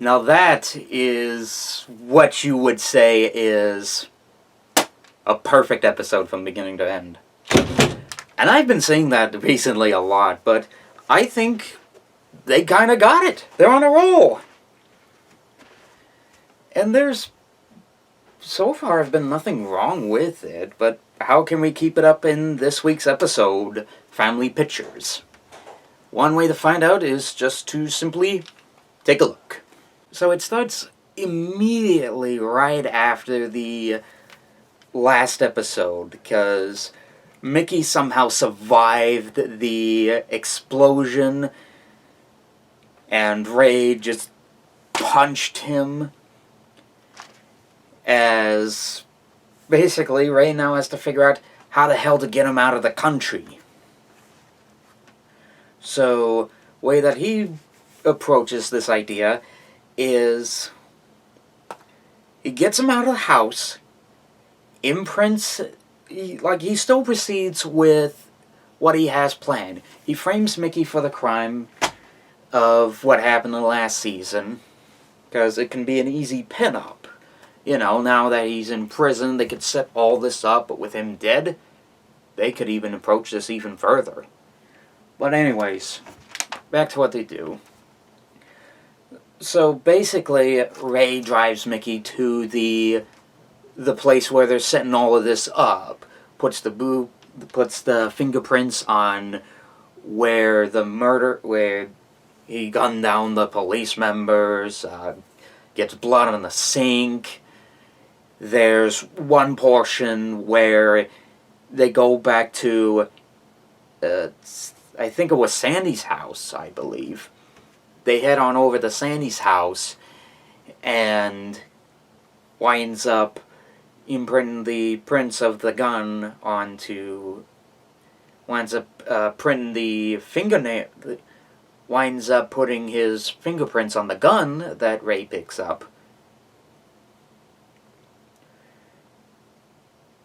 Now that is what you would say is a perfect episode from beginning to end. And I've been saying that recently a lot, but I think they kind of got it. They're on a roll. And so far have been nothing wrong with it, but how can we keep it up in this week's episode, Family Pictures? One way to find out is just to simply take a look. So it starts immediately right after the last episode, because Mickey somehow survived the explosion, and Ray just punched him, as basically Ray now has to figure out how the hell to get him out of the country. So, way that he approaches this idea is he gets him out of the house, he still proceeds with what he has planned. He frames Mickey for the crime of what happened in the last season, because it can be an easy pin-up. You know, now that he's in prison, they could set all this up, but with him dead, they could even approach this even further. But anyways, back to what they do. So basically, Ray drives Mickey to the place where they're setting all of this up. Puts the fingerprints on where he gunned down the police members, gets blood on the sink. There's one portion where they go back to, I think it was Sandy's house, I believe. They head on over to Sandy's house and winds up imprinting the prints of the gun onto... winds up printing the fingernail... winds up putting his fingerprints on the gun that Ray picks up.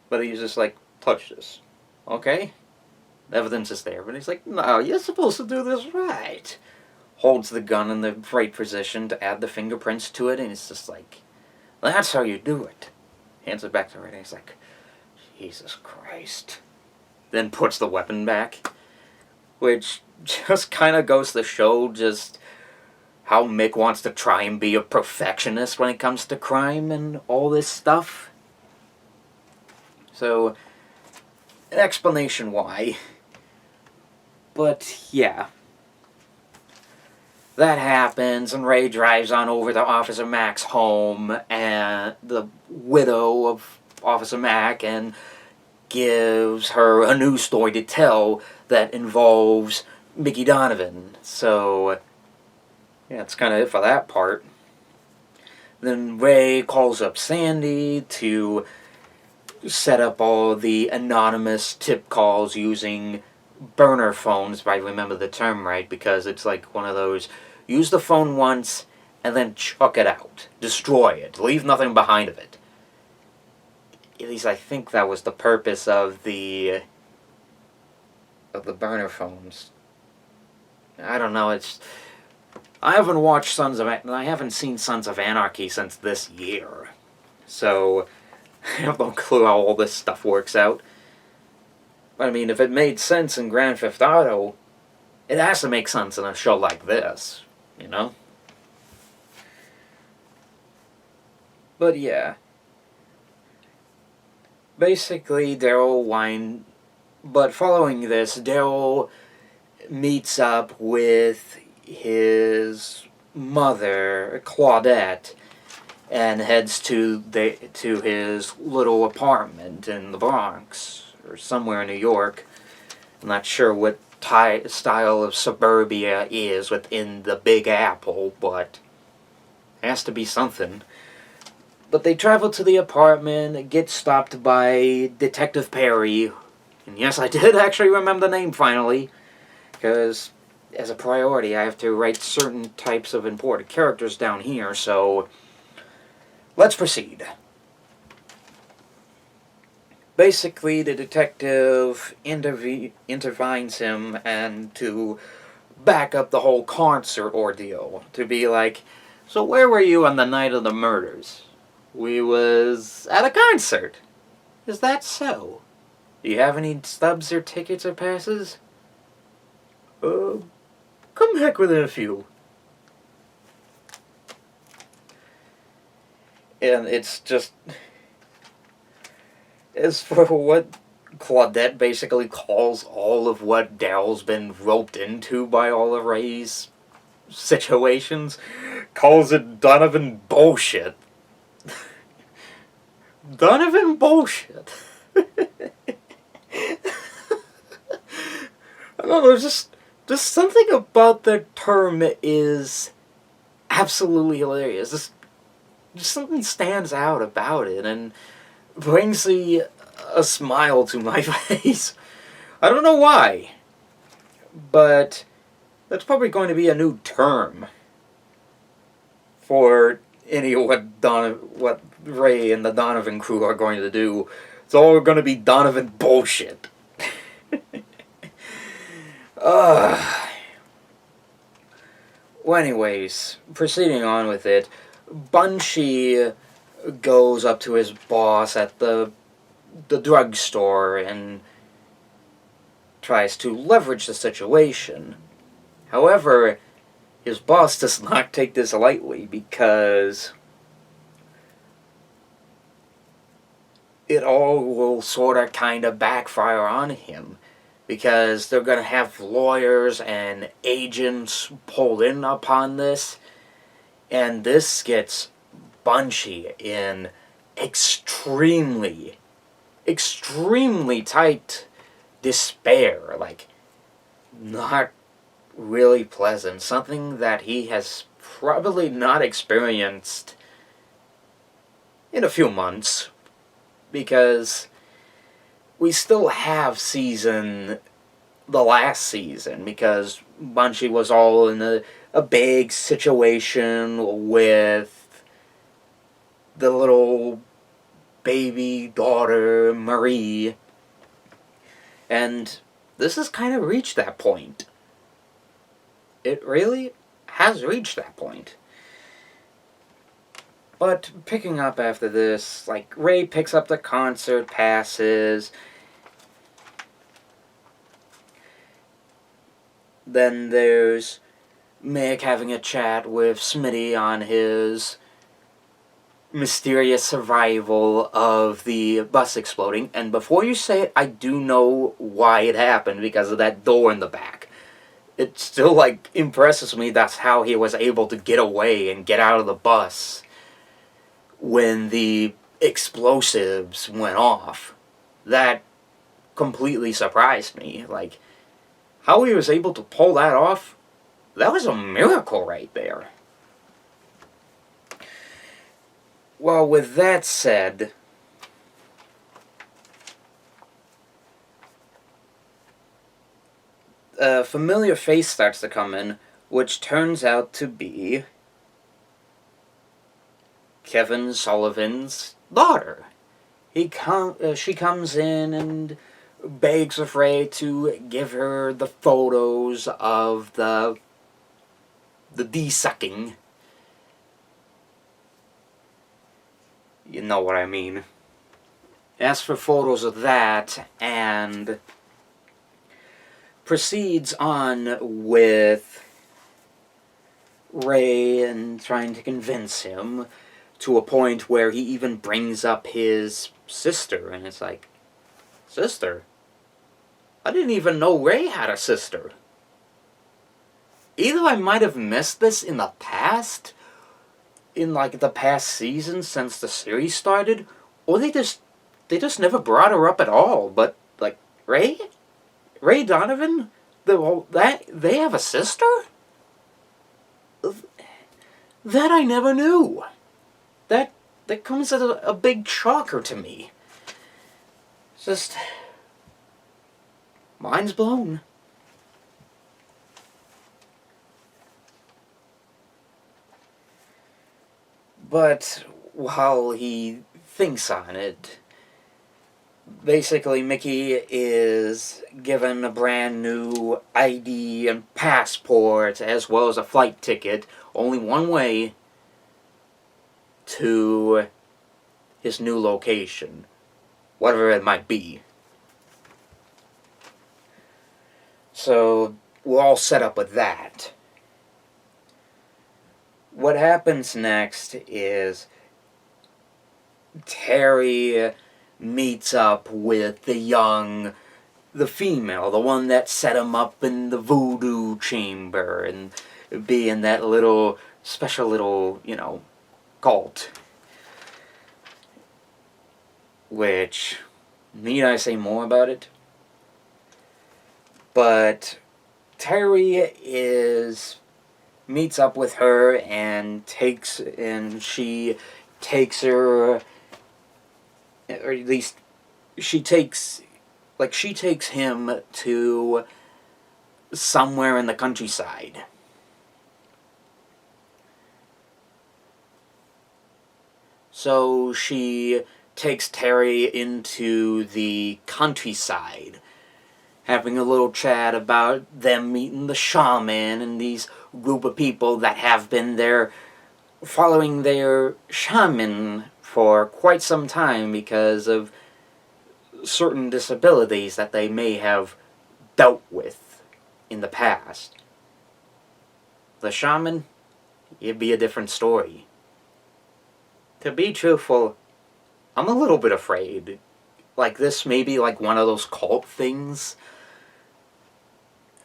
But he's just like, touch this. Okay? The evidence is there. But he's like, no, you're supposed to do this right. Holds the gun in the right position to add the fingerprints to it, and it's just like, that's how you do it. Hands it back to Ray, and he's like, Jesus Christ. Then puts the weapon back. Which just kind of goes to show just how Mick wants to try and be a perfectionist when it comes to crime and all this stuff. So, an explanation why. But, yeah. That happens, and Ray drives on over to Officer Mack's home, and the widow of Officer Mack, and gives her a new story to tell that involves Mickey Donovan. So, yeah, that's kind of it for that part. Then Ray calls up Sandy to set up all the anonymous tip calls using burner phones, if I remember the term right, because it's like one of those, use the phone once and then chuck it out. Destroy it. Leave nothing behind of it. At least I think that was the purpose of the burner phones. I don't know, I haven't watched I haven't seen Sons of Anarchy since this year. So, I have no clue how all this stuff works out. But I mean, if it made sense in Grand Theft Auto, it has to make sense in a show like this, you know? But yeah. Basically, but following this, Daryl meets up with his mother, Claudette, and heads to his little apartment in the Bronx, or somewhere in New York. I'm not sure what style of suburbia is within the Big Apple, but it has to be something. But they travel to the apartment, get stopped by Detective Perry. And yes, I did actually remember the name finally, because as a priority I have to write certain types of important characters down here, so let's proceed. Basically, the detective intervenes him and to back up the whole concert ordeal. To be like, So where were you on the night of the murders? We was at a concert. Is that so? Do you have any stubs or tickets or passes? Come back within a few. And it's just... As for what Claudette basically calls all of what Daryl's been roped into by all of Ray's situations, calls it Donovan bullshit. Donovan bullshit. I don't know, just something about the term is absolutely hilarious. Just something stands out about it and brings a smile to my face. I don't know why, but that's probably going to be a new term for any of what Ray and the Donovan crew are going to do. It's all going to be Donovan bullshit. Well, anyways, proceeding on with it, Bunchy goes up to his boss at the drugstore and tries to leverage the situation. However, his boss does not take this lightly because it all will sort of kind of backfire on him, because they're going to have lawyers and agents pulled in upon this, and this gets Bunchy in extremely tight despair, like not really pleasant, something that he has probably not experienced in a few months, because we still have the last season, because Bunchy was all in a big situation with the little baby daughter, Marie, and this has kind of reached that point. It really has reached that point. But picking up after this, like, Ray picks up the concert passes. Then there's Mick having a chat with Smitty on his mysterious survival of the bus exploding. And before you say it, I do know why it happened, because of that door in the back. It still, like, impresses me that's how he was able to get away and get out of the bus when the explosives went off. That completely surprised me. Like, how he was able to pull that off, that was a miracle right there. Well, with that said, a familiar face starts to come in, which turns out to be Kevin Sullivan's daughter. She comes in and begs of Ray to give her the photos of the de-sucking. You know what I mean. Asks for photos of that, and proceeds on with Ray and trying to convince him, to a point where he even brings up his sister, and it's like, sister? I didn't even know Ray had a sister. Either I might have missed this in the past, in like the past season since the series started, or they just never brought her up at all. But like, Ray Donovan, they have a sister? That I never knew. That comes as a big shocker to me. Just, mind's blown. But while he thinks on it, basically Mickey is given a brand new ID and passport, as well as a flight ticket, only one way, to his new location, whatever it might be. So we're all set up with that. What happens next is Terry meets up with the female, the one that set him up in the voodoo chamber and be in that little, special little, cult. Which, need I say more about it? But Terry meets up with her and she takes her, or at least she takes him to somewhere in the countryside. So she takes Terry into the countryside, having a little chat about them meeting the shaman and these group of people that have been there following their shaman for quite some time because of certain disabilities that they may have dealt with in the past. The shaman, it'd be a different story. To be truthful, I'm a little bit afraid. Like, this may be like one of those cult things.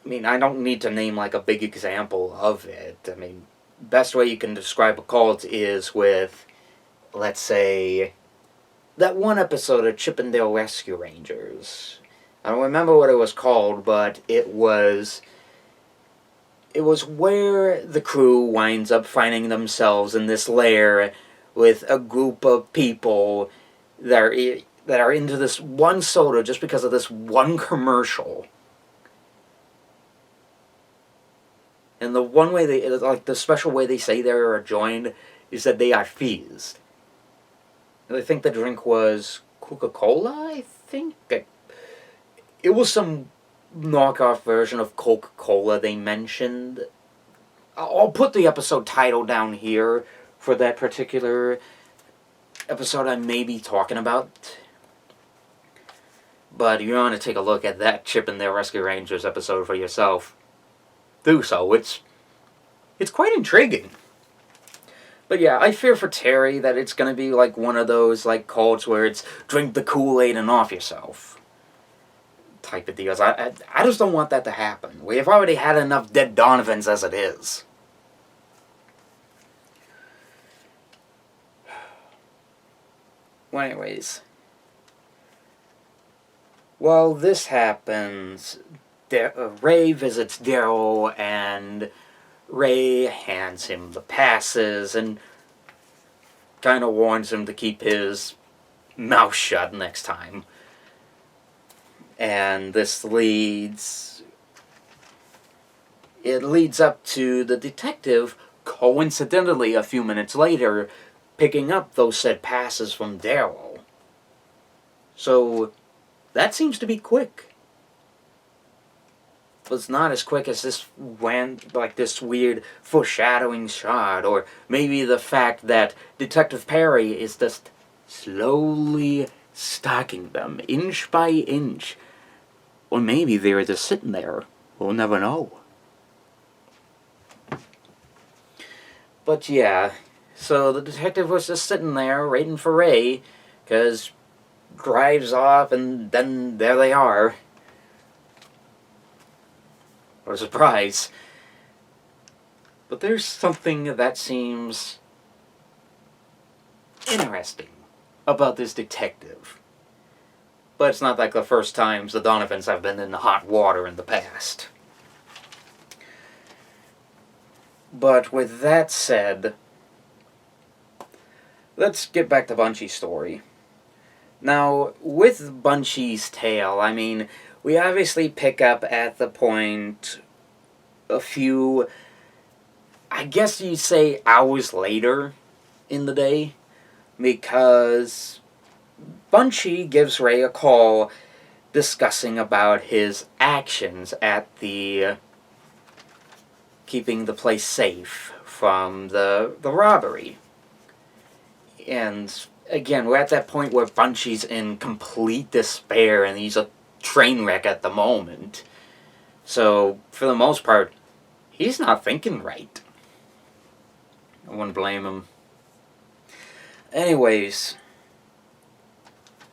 I mean, I don't need to name like a big example of it. I mean, best way you can describe a cult is with, let's say, that one episode of Chippendale Rescue Rangers. I don't remember what it was called, but it was where the crew winds up finding themselves in this lair with a group of people that are into this one soda just because of this one commercial. And the one way the special way they say they are joined is that they are feased. And I think the drink was Coca-Cola, I think? It was some knockoff version of Coca-Cola they mentioned. I'll put the episode title down here for that particular episode I may be talking about. But if you want to take a look at that Chippendale Rescue Rangers episode for yourself, do so. It's quite intriguing. But yeah, I fear for Terry that it's going to be like one of those like cults where it's drink the Kool-Aid and off yourself type of deals. I just don't want that to happen. We have already had enough dead Donovans as it is. Well, anyways, while this happens, Ray visits Daryl, and Ray hands him the passes and kind of warns him to keep his mouth shut next time. And this leads up to the detective, coincidentally a few minutes later, picking up those said passes from Daryl. So that seems to be quick. But it's not as quick as this this weird foreshadowing shot, or maybe the fact that Detective Perry is just slowly stacking them, inch by inch. Or maybe they were just sitting there. We'll never know. But yeah, so the detective was just sitting there waiting for Ray, because drives off and then there they are. What a surprise. But there's something that seems interesting about this detective. But it's not like the first times the Donovans have been in the hot water in the past. But with that said, let's get back to Bunchy's story. Now, with Bunchy's tale, I mean, we obviously pick up at the point a few, I guess you'd say, hours later in the day, because Bunchy gives Ray a call discussing about his actions at the keeping the place safe from the robbery. And again, we're at that point where Bunchy's in complete despair and he's a train wreck at the moment. So, for the most part, he's not thinking right. I wouldn't blame him. Anyways,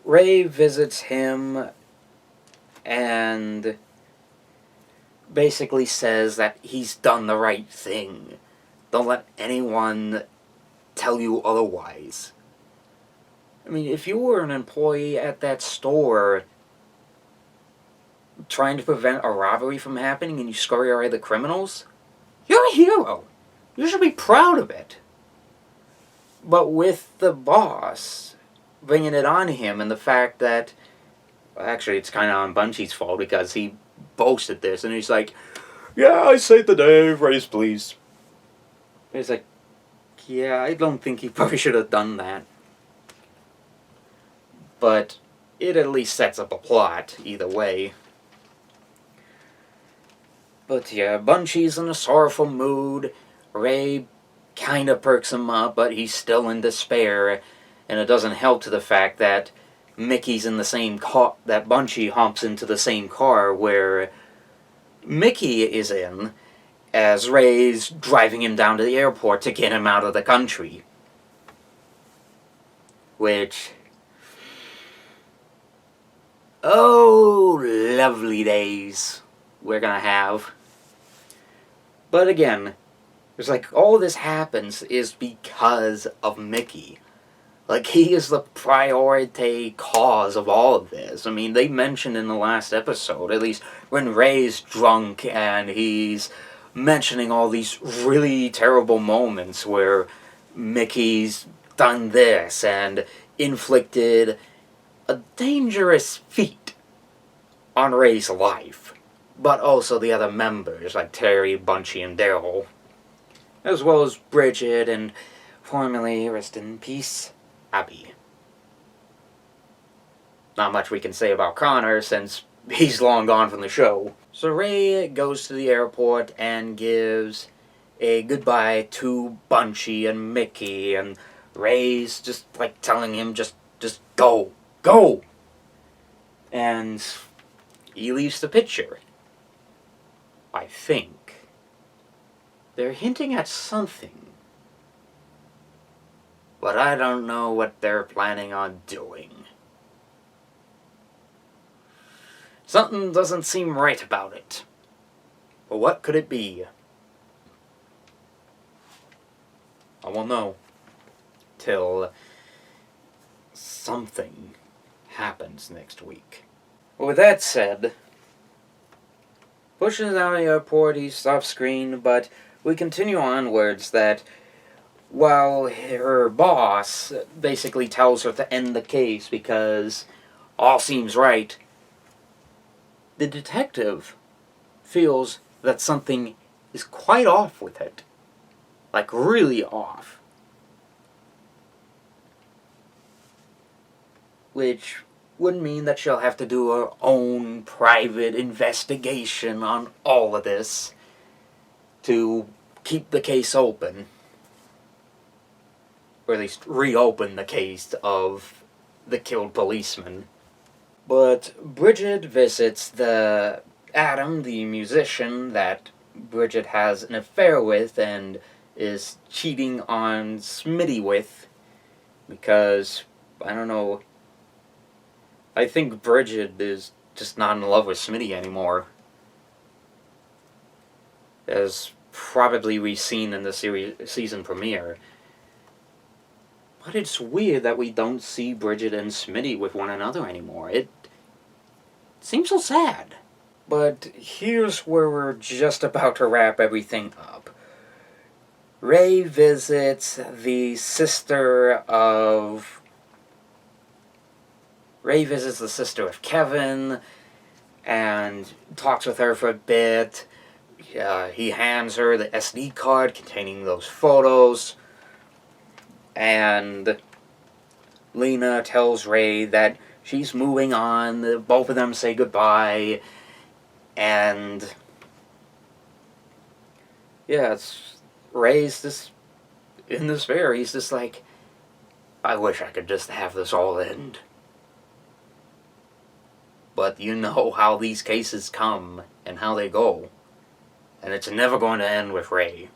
Ray visits him and basically says that he's done the right thing. Don't let anyone tell you otherwise. I mean, if you were an employee at that store trying to prevent a robbery from happening and you scurry away the criminals, you're a hero. You should be proud of it. But with the boss bringing it on him and the fact that, well, actually it's kind of on Bunchy's fault because he boasted this and he's like, yeah, I saved the day, raise please. He's like, yeah, I don't think he probably should have done that. But it at least sets up a plot, either way. But yeah, Bunchy's in a sorrowful mood. Ray kind of perks him up, but he's still in despair. And it doesn't help to the fact that Mickey's in the same car, that Bunchy hops into the same car where Mickey is in, as Ray's driving him down to the airport to get him out of the country. Which, oh, lovely days we're gonna have. But again, it's like all this happens is because of Mickey. Like, he is the priority cause of all of this. I mean, they mentioned in the last episode, at least when Ray's drunk and he's mentioning all these really terrible moments where Mickey's done this and inflicted a dangerous feat on Ray's life. But also the other members, like Terry, Bunchy, and Daryl. As well as Bridget and, formerly, rest in peace, Abby. Not much we can say about Connor since he's long gone from the show. So Ray goes to the airport and gives a goodbye to Bunchy and Mickey, and Ray's just like telling him just go, go! And he leaves the picture. I think they're hinting at something, but I don't know what they're planning on doing. Something doesn't seem right about it. But what could it be? I won't know till something happens next week. Well, with that said, pushes out of the airport, he stops screen, but we continue onwards that while her boss basically tells her to end the case because all seems right, the detective feels that something is quite off with it. Like, really off. Which would mean that she'll have to do her own private investigation on all of this to keep the case open. Or at least reopen the case of the killed policeman. But Bridget visits Adam, the musician that Bridget has an affair with and is cheating on Smitty with, because, I don't know, I think Bridget is just not in love with Smitty anymore. As probably we've seen in the season premiere. But it's weird that we don't see Bridget and Smitty with one another anymore. It seems so sad. But here's where we're just about to wrap everything up. Ray visits the sister of Kevin and talks with her for a bit. He hands her the SD card containing those photos. And Lena tells Ray that she's moving on. Both of them say goodbye. And yeah, Ray's just in despair. He's just like, I wish I could just have this all end. But you know how these cases come and how they go. And it's never going to end with Ray.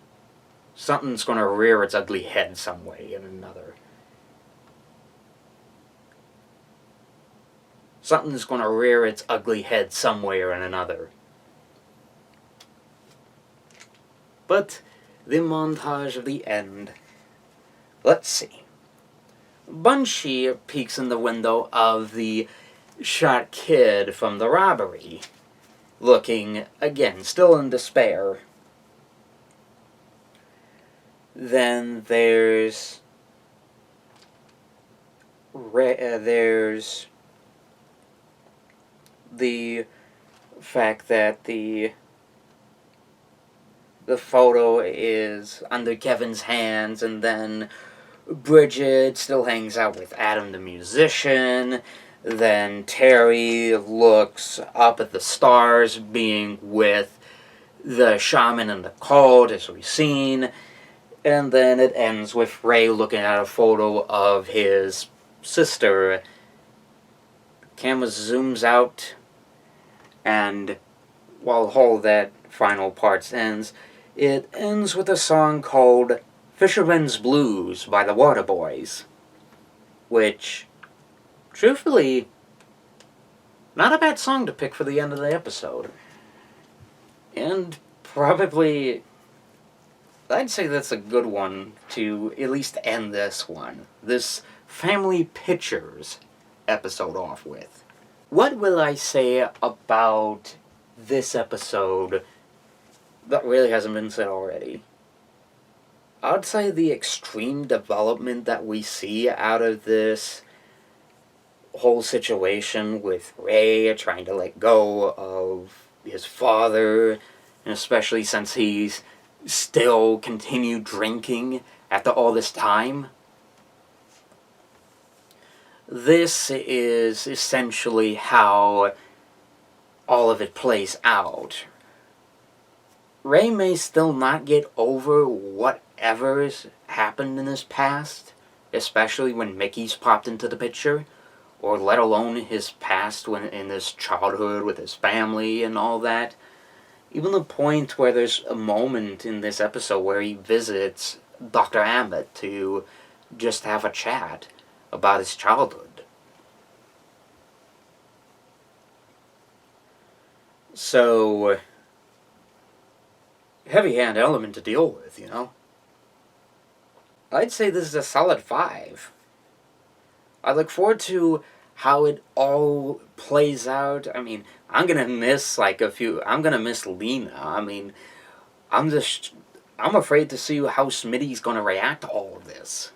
Something's going to rear its ugly head some way or another. Something's going to rear its ugly head some way or another. But the montage of the end. Let's see. Bunchy peeks in the window of the shot kid from the robbery, looking, again, still in despair. Then there's the fact that the photo is under Kevin's hands, and then Bridget still hangs out with Adam the musician. Then Terry looks up at the stars, being with the shaman and the cult, as we've seen. And then it ends with Ray looking at a photo of his sister. The camera zooms out, and while all that final part ends, it ends with a song called Fisherman's Blues by the Waterboys, which, truthfully, not a bad song to pick for the end of the episode. And probably, I'd say that's a good one to at least end this one. This Family Pictures episode off with. What will I say about this episode that really hasn't been said already? I'd say the extreme development that we see out of this whole situation with Ray trying to let go of his father, and especially since he's still continued drinking after all this time. This is essentially how all of it plays out. Ray may still not get over whatever's happened in his past, especially when Mickey's popped into the picture, or let alone his past when in his childhood with his family and all that. Even the point where there's a moment in this episode where he visits Dr. Abbott to just have a chat about his childhood. So, heavy-hand element to deal with, you know? I'd say this is a solid 5. I look forward to how it all plays out. I mean, I'm gonna miss I'm gonna miss Lena. I mean, I'm afraid to see how Smitty's gonna react to all of this.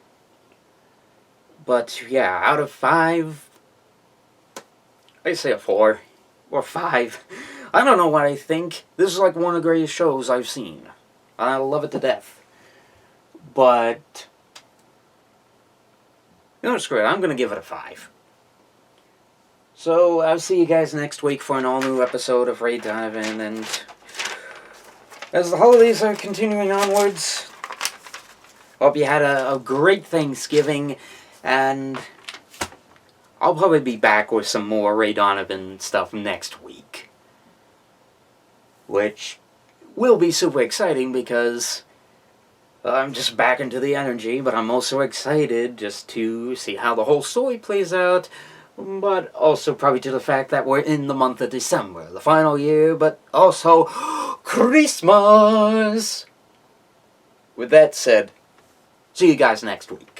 But yeah, out of 5, I'd say a 4 or 5. I don't know what I think. This is like one of the greatest shows I've seen. I love it to death. But, you know, screw it. I'm going to give it a 5. So, I'll see you guys next week for an all-new episode of Ray Donovan. And as the holidays are continuing onwards, hope you had a great Thanksgiving. And I'll probably be back with some more Ray Donovan stuff next week. Which will be super exciting because I'm just back into the energy, but I'm also excited just to see how the whole story plays out, but also probably to the fact that we're in the month of December, the final year, but also Christmas! With that said, see you guys next week.